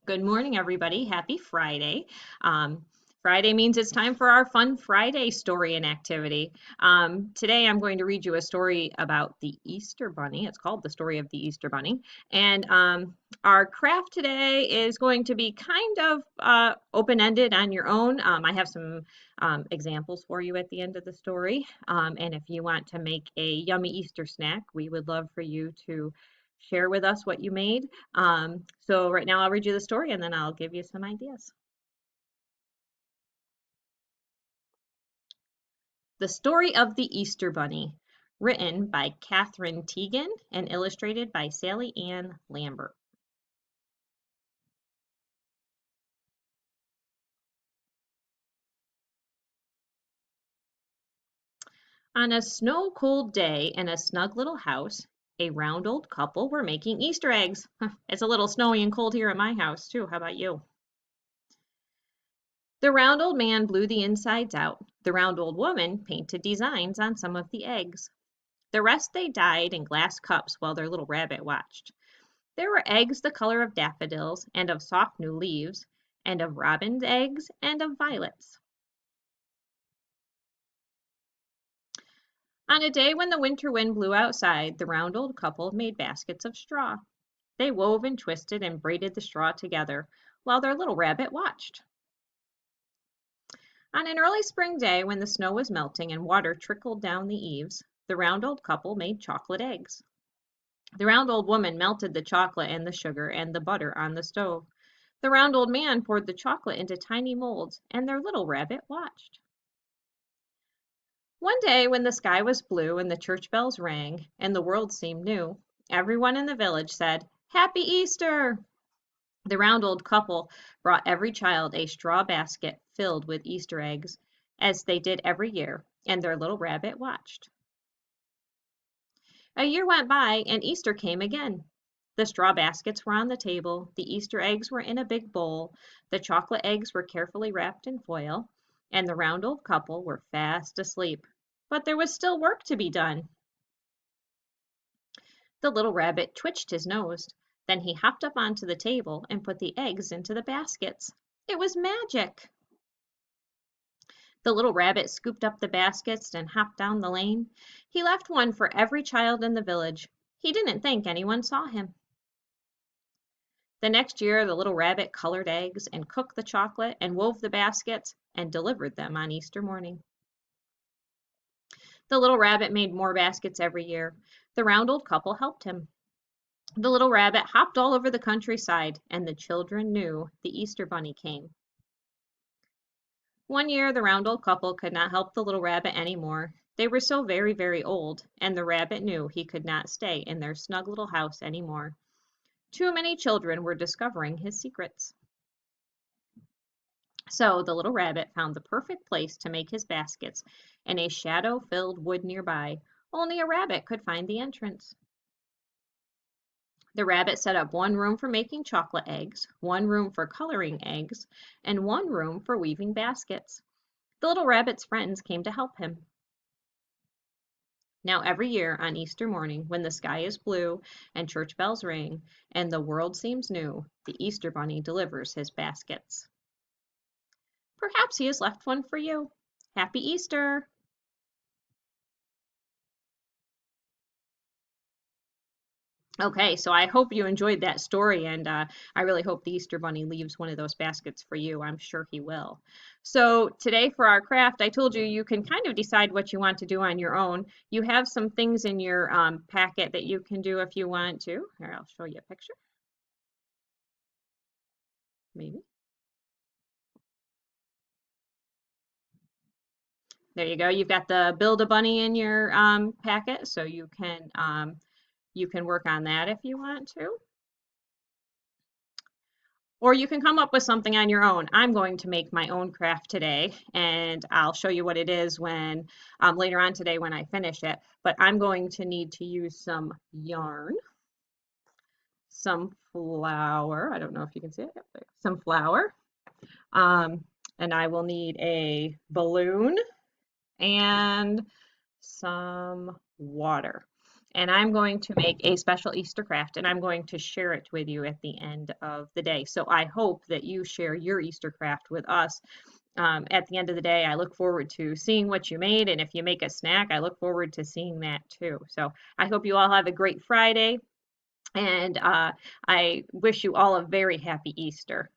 Good morning, everybody. Happy Friday. Um, Friday means it's time for our fun Friday story and activity. Today, I'm going to read you a story about the Easter Bunny. It's called The Story of the Easter Bunny. And our craft today is going to be kind of open-ended on your own. I have some examples for you at the end of the story. And if you want to make a yummy Easter snack, we would love for you to share with us what you made. So right now I'll read you the story and then I'll give you some ideas. The Story of the Easter Bunny, written by Katherine Teagan and illustrated by Sally Ann Lambert. On a snow-cold day in a snug little house, a round old couple were making Easter eggs. It's a little snowy and cold here at my house too. How about you? The round old man blew the insides out. The round old woman painted designs on some of the eggs. The rest they dyed in glass cups while their little rabbit watched. There were eggs the color of daffodils and of soft new leaves, and of robin's eggs and of violets. On a day when the winter wind blew outside, the round old couple made baskets of straw. They wove and twisted and braided the straw together, while their little rabbit watched. On an early spring day when the snow was melting and water trickled down the eaves, the round old couple made chocolate eggs. The round old woman melted the chocolate and the sugar and the butter on the stove. The round old man poured the chocolate into tiny molds, and their little rabbit watched. One day, when the sky was blue and the church bells rang and the world seemed new, everyone in the village said, "Happy Easter!" The round old couple brought every child a straw basket filled with Easter eggs, as they did every year, and their little rabbit watched. A year went by, and Easter came again. The straw baskets were on the table, the Easter eggs were in a big bowl, the chocolate eggs were carefully wrapped in foil, and the round old couple were fast asleep. But there was still work to be done. The little rabbit twitched his nose. Then he hopped up onto the table and put the eggs into the baskets. It was magic! The little rabbit scooped up the baskets and hopped down the lane. He left one for every child in the village. He didn't think anyone saw him. The next year the little rabbit colored eggs and cooked the chocolate and wove the baskets and delivered them on Easter morning. The little rabbit made more baskets every year. The round old couple helped him. The little rabbit hopped all over the countryside, and the children knew the Easter bunny came. One year the round old couple could not help the little rabbit any more. They were so very, very old, and the rabbit knew he could not stay in their snug little house any more. Too many children were discovering his secrets. So the little rabbit found the perfect place to make his baskets in a shadow-filled wood nearby. Only a rabbit could find the entrance. The rabbit set up one room for making chocolate eggs, one room for coloring eggs, and one room for weaving baskets. The little rabbit's friends came to help him. Now every year on Easter morning, when the sky is blue and church bells ring and the world seems new, the Easter bunny delivers his baskets. Perhaps he has left one for you. Happy Easter! Okay, so I hope you enjoyed that story, and I really hope the Easter Bunny leaves one of those baskets for you. I'm sure he will. So today for our craft, I told you you can kind of decide what you want to do on your own. You have some things in your packet that you can do if you want to. Here, I'll show you a picture, maybe. There you go. You've got the Build a Bunny in your packet, so you can work on that if you want to. Or you can come up with something on your own. I'm going to make my own craft today, and I'll show you what it is when later on today when I finish it. But I'm going to need to use some yarn, some flour. I don't know if you can see it. Yep, some flour. Um, and I will need a balloon and some water. and I'm going to make a special Easter craft and I'm going to share it with you at the end of the day. So I hope that you share your Easter craft with us. At the end of the day, I look forward to seeing what you made, and if you make a snack, I look forward to seeing that too. So I hope you all have a great Friday, and I wish you all a very happy Easter.